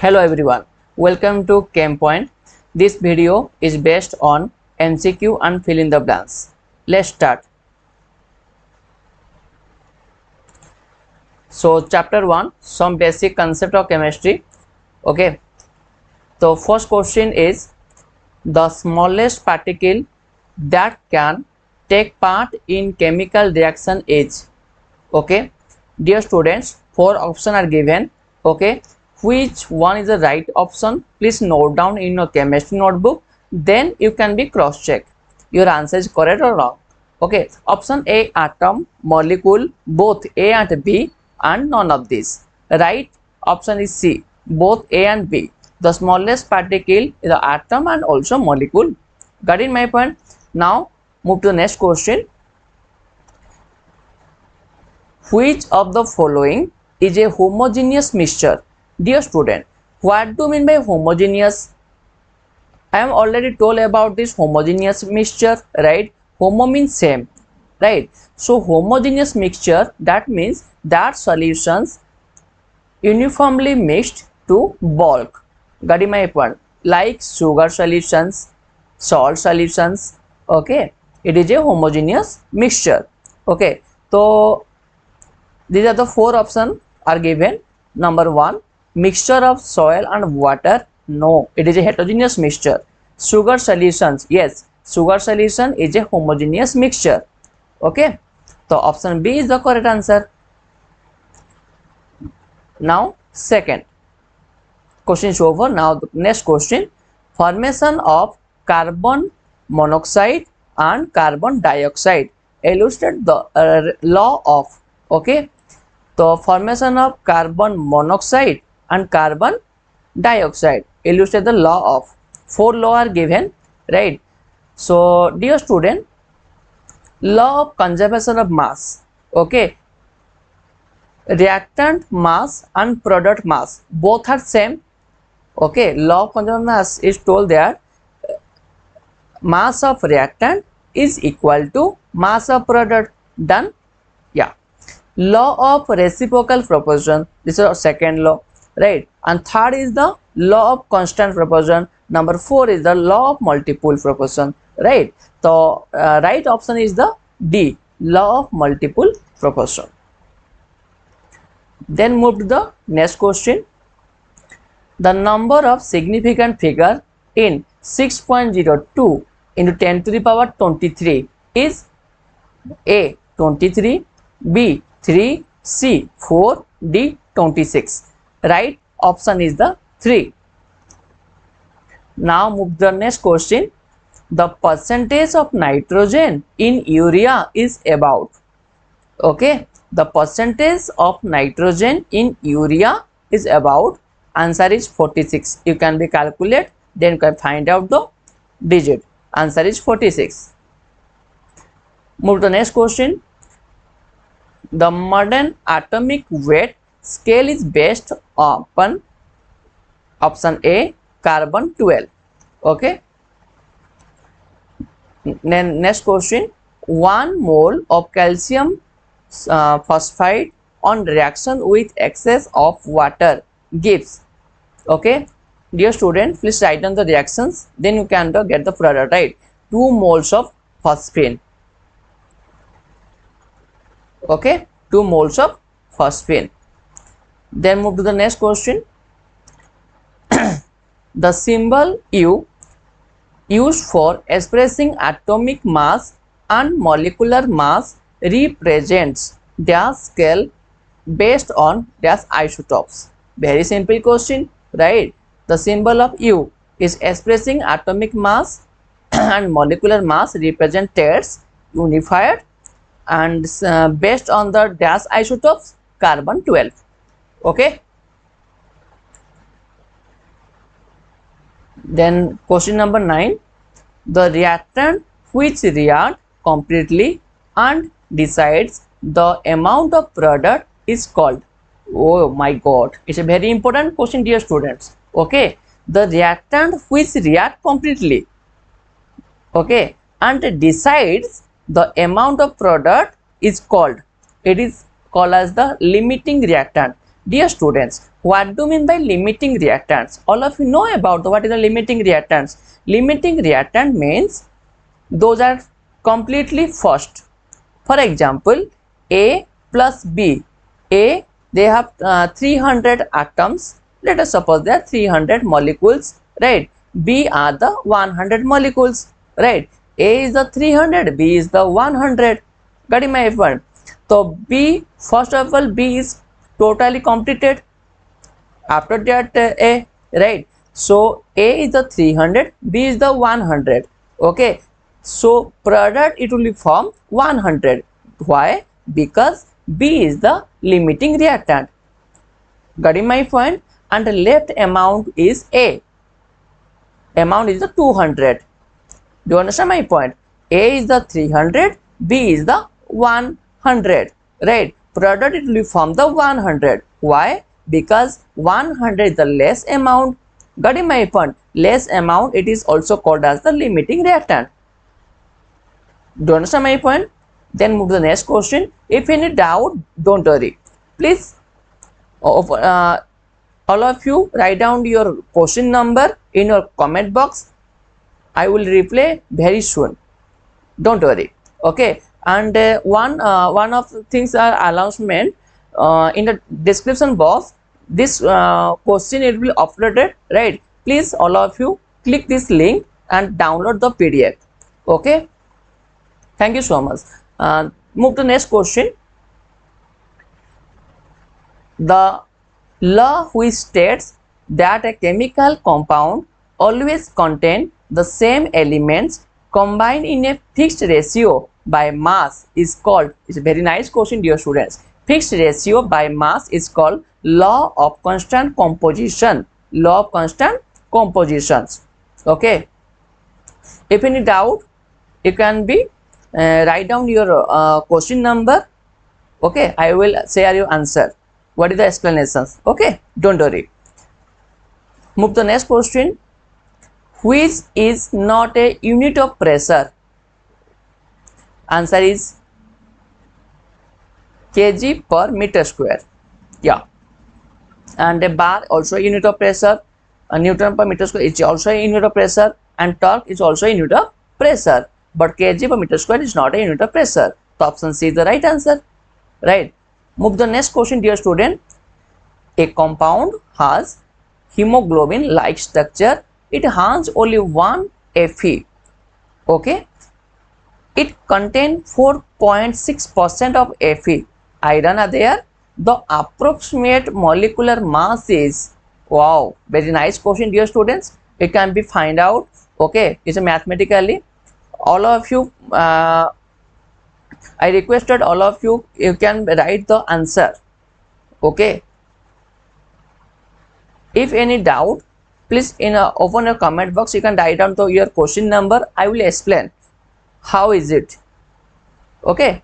Hello everyone, welcome to ChemPoint. This video is based on MCQ and fill in the blanks. Let's start. So chapter 1, some basic concept of chemistry. Okay, so first question is the smallest particle that can take part in chemical reaction is. Okay, dear students, 4 options are given. Okay, which one is the right option? Please note down in your chemistry notebook, then you can be cross check your answer is correct or wrong. Okay, option A, atom, molecule, both A and B, and none of these. Right option is C, both A and B. The smallest particle is the atom and also molecule. Got in my point? Now move to the next question. Which of the following is a homogeneous mixture? Dear student, what do you mean by homogeneous? I am already told about this homogeneous mixture, right? Homo means same, right? So homogeneous mixture, that means that solutions uniformly mixed to bulk. Got my point? Like sugar solutions, salt solutions. Okay, it is a homogeneous mixture. Okay, so these are the 4 options are given. Number 1, mixture of soil and water. No, it is a heterogeneous mixture. Sugar solutions. Yes, sugar solution is a homogeneous mixture. Okay, so option B is the correct answer. Now second question is over. Now the next question. Formation of carbon monoxide and carbon dioxide. Illustrate the law of. Okay, the formation of carbon monoxide and carbon dioxide. Illustrate the law of. 4 laws are given, right? So dear student, law of conservation of mass. Okay, reactant mass and product mass both are same. Okay, law of conservation of mass is told that mass of reactant is equal to mass of product. Done? Yeah. Law of reciprocal proportion, this is our second law, right? And third is the law of constant proportion. Number 4 is the law of multiple proportion, right? So right option is the D, law of multiple proportion. Then move to the next question. The number of significant figure in 6.02 into 10 to the power 23 is A 23, B 3, C 4, D 26. Right option is the 3. Now move to the next question. The percentage of nitrogen in urea is about. Okay, the percentage of nitrogen in urea is about. Answer is 46. You can be calculate, then you can find out the digit. Answer is 46. Move to the next question. The modern atomic weight scale is based upon option A, carbon 12. Okay. Then next question. 1 mole of calcium phosphide on reaction with excess of water gives. Okay, dear student, please write down the reactions, then you can get the product, right? 2 moles of phosphine. Okay, 2 moles of phosphine. Then move to the next question. The symbol U used for expressing atomic mass and molecular mass represents their scale based on their isotopes. Very simple question, right? The symbol of U is expressing atomic mass and molecular mass represented unified and based on the dash isotopes carbon 12. Okay. Then question number 9. The reactant which react completely and decides the amount of product is called. Oh my god, it's a very important question, dear students. Okay, the reactant which react completely, okay, and decides the amount of product is called. It is called as the limiting reactant. Dear students, what do you mean by limiting reactants? All of you know about what is the limiting reactants. Limiting reactant means those are completely first. For example, A plus B. A, they have 300 atoms. Let us suppose they are 300 molecules, right? B are the 100 molecules, right? A is the 300, B is the 100. Got it, my friend? So B, first of all, B is totally completed. After that, A, right? So A is the 300, B is the 100. Okay. So product it will form 100. Why? Because B is the limiting reactant. Got it, my point? And the left amount is A. Amount is the 200. Do you understand my point? A is the 300, B is the 100. Right? Product it will form the 100. Why? Because 100 is the less amount. Got it, my point? Less amount, it is also called as the limiting reactant. Do you understand my point? Then move to the next question. If any doubt, don't worry. Please, all of you write down your question number in your comment box. I will reply very soon. Don't worry. Okay. And one of the things are announcement in the description box. This question it will uploaded, right? Please, all of you click this link and download the PDF. Okay. Thank you so much. Move to next question. The law which states that a chemical compound always contain the same elements combined in a fixed ratio by mass is called, it's a very nice question dear students, fixed ratio by mass is called law of constant composition. Law of constant compositions. Okay. If any doubt, you can be write down your question number. Okay, I will share your answer. What is the explanations? Okay, don't worry. Move to the next question. Which is not a unit of pressure? Answer is kg per meter square. Yeah. And a bar also a unit of pressure. A Newton per meter square is also a unit of pressure. And torque is also a unit of pressure. But kg per meter square is not a unit of pressure. So option C is the right answer. Right. Move to the next question, dear student. A compound has hemoglobin-like structure. It has only one Fe. Okay. It contains 4.6% of Fe. Iron are there. The approximate molecular mass is, wow, very nice question, dear students. It can be find out. Okay, it's a mathematically. All of you, I requested all of you, you can write the answer. Okay. If any doubt, please open a comment box. You can write down to your question number. I will explain how is it. Okay.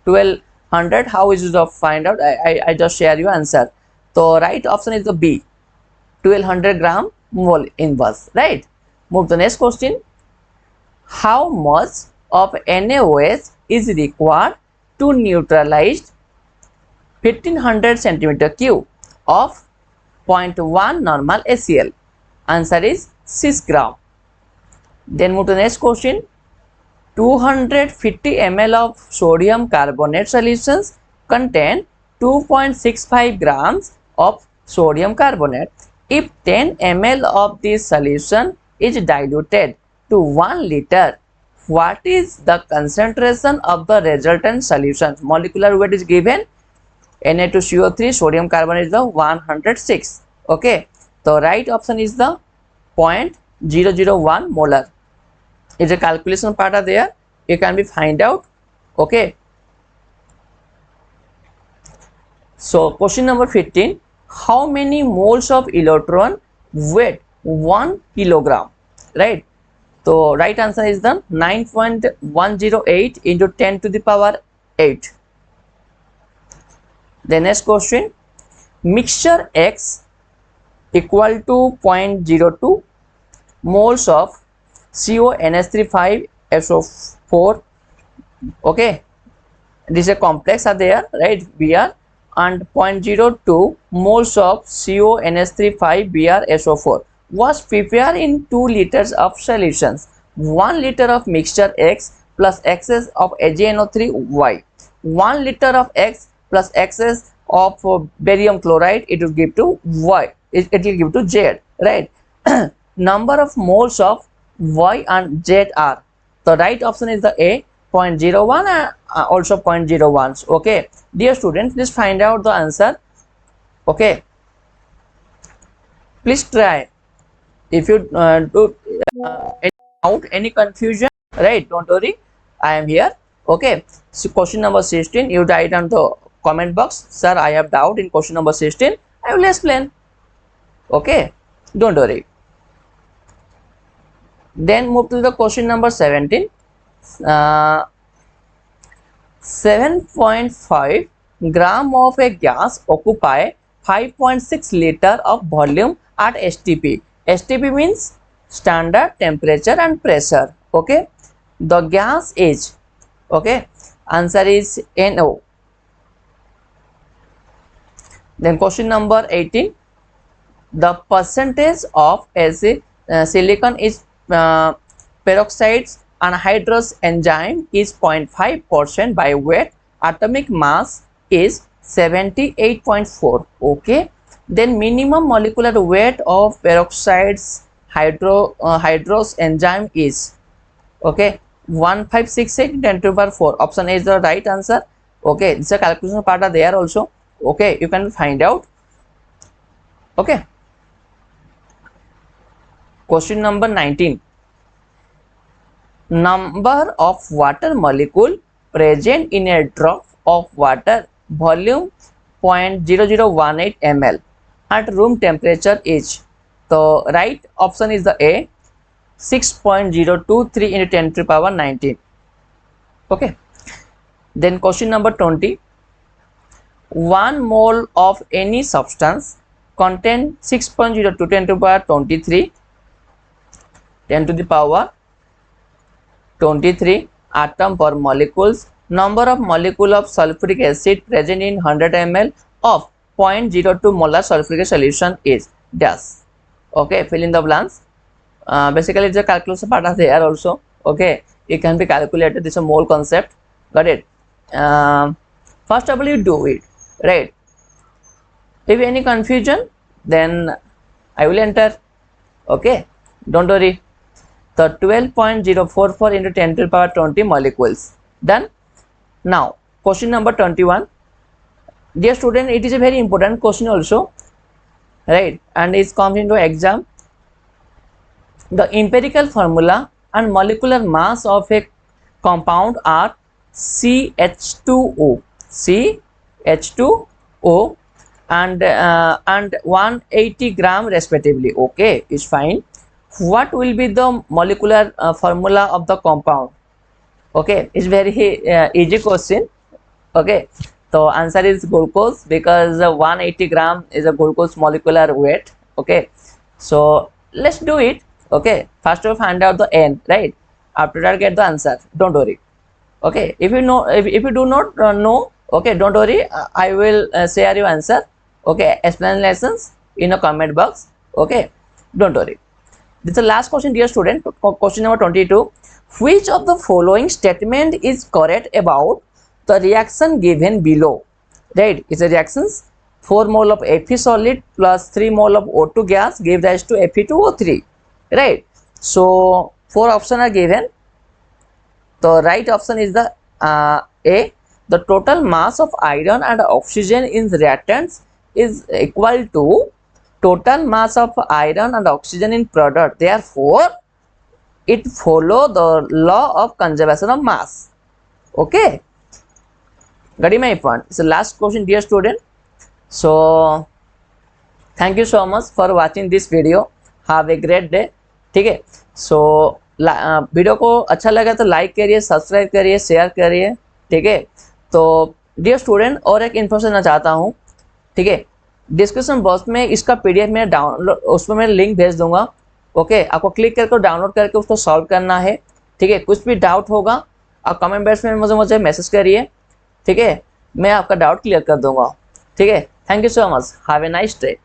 1200. How is it to find out? I just share your answer. So right option is the B. 1200 gram mole inverse. Right. Move to the next question. How much of NaOH is required to neutralize 1500 centimeter cube of 0.1 normal HCl? Answer is 6 gram. Then move to the next question. 250 ml of sodium carbonate solutions contain 2.65 grams of sodium carbonate. If 10 ml of this solution is diluted to 1 liter, what is the concentration of the resultant solution? Molecular weight is given. Na2CO3, sodium carbonate is the 106. Okay. The right option is the 0.001 molar. It's a calculation part are there. You can be find out. Okay. So question number 15. How many moles of electron weight 1 kilogram? Right. So right answer is the 9.108 into 10 to the power 8. The next question. Mixture X equal to 0.02 moles of CONH3 5SO4. Okay, this is a complex are there, right? Br and 0.02 moles of CONH3 5BrSO4 was prepared in 2 liters of solutions. 1 liter of mixture X plus excess of AgNO3Y. 1 liter of X plus excess of barium chloride, it will give to Y. It will give to Z, right? Number of moles of Y and Z are. The right option is the A, 0.01 and also 0.01. Okay, dear students, please find out the answer. Okay, please try. If you do any doubt, any confusion, right, don't worry, I am here. Okay, so question number 16, you write on the comment box, sir, I have doubt in question number 16, I will explain. Okay, don't worry. Then move to the question number 17. 7.5 gram of a gas occupy 5.6 liter of volume at STP. STP means standard temperature and pressure. Okay, the gas is, okay, answer is NO. Then question number 18, the percentage of acid silicon is peroxides anhydrous enzyme is 0.5% by weight, atomic mass is 78.4. okay, then minimum molecular weight of peroxides hydrous enzyme is, okay, 1568 10 to the power 4. Option A is the right answer. Okay, this is a calculation part are there also. Okay, you can find out. Okay, question number 19, number of water molecule present in a drop of water volume 0.0018 ml at room temperature is. The right option is the A, 6.023 into 10 to the power 19. Okay, then question number 20, 1 mole of any substance contain 6.02 10 to the power 23 10 to the power 23 atom per molecules. Number of molecule of sulfuric acid present in 100 ml of 0.02 molar sulfuric solution is dash. Okay, fill in the blanks. Basically it's a calculation part of there also. Okay, it can be calculated. This is a mole concept. Got it? First of all, you do it, right? If any confusion, then I will enter. Okay, don't worry. The 12.044 into 10 to the power 20 molecules. Done. Now question number 21, dear student, it is a very important question also, right, and it comes into exam. The empirical formula and molecular mass of a compound are CH2O and 180 gram respectively. Okay, is fine. What will be the molecular formula of the compound? Okay, it's very easy question. Okay, so answer is glucose, because 180 gram is a glucose molecular weight. Okay, so let's do it. Okay, first we find out the N, right? After that get the answer. Don't worry. Okay, if you know, if you do not know, okay, don't worry, I will share your answer. Okay, explanations in a comment box. Okay, don't worry. This is the last question, dear student. Question number 22. Which of the following statement is correct about the reaction given below? Right, it's a reactions. 4 mole of Fe solid plus 3 mole of O2 gas give rise to Fe2O3. Right. So 4 options are given. The right option is the A. The total mass of iron and oxygen in reactants is equal to total mass of iron and oxygen in product. Therefore, it follow the law of conservation of mass. Okay, got my point. It's the last question, dear student. So thank you so much for watching this video. Have a great day. ठीक है, so video को अच्छा लगा तो like करिए, subscribe करिए, share करिए. ठीक है, तो डियर स्टूडेंट और एक इन्फॉर्मेशन देना चाहता हूँ. ठीक है, डिस्क्रिप्शन बॉक्स में इसका पीडीएफ में डाउनलोड, उसमें मैं लिंक भेज दूंगा. ओके, आपको क्लिक करके डाउनलोड करके उसको सॉल्व करना है. ठीक है, कुछ भी डाउट होगा आप कमेंट बॉक्स में मुझे मैसेज करिए. ठीक है, मैं आपका डाउट क्लियर कर दूंगा. ठीक है, thank you so much, have a nice day.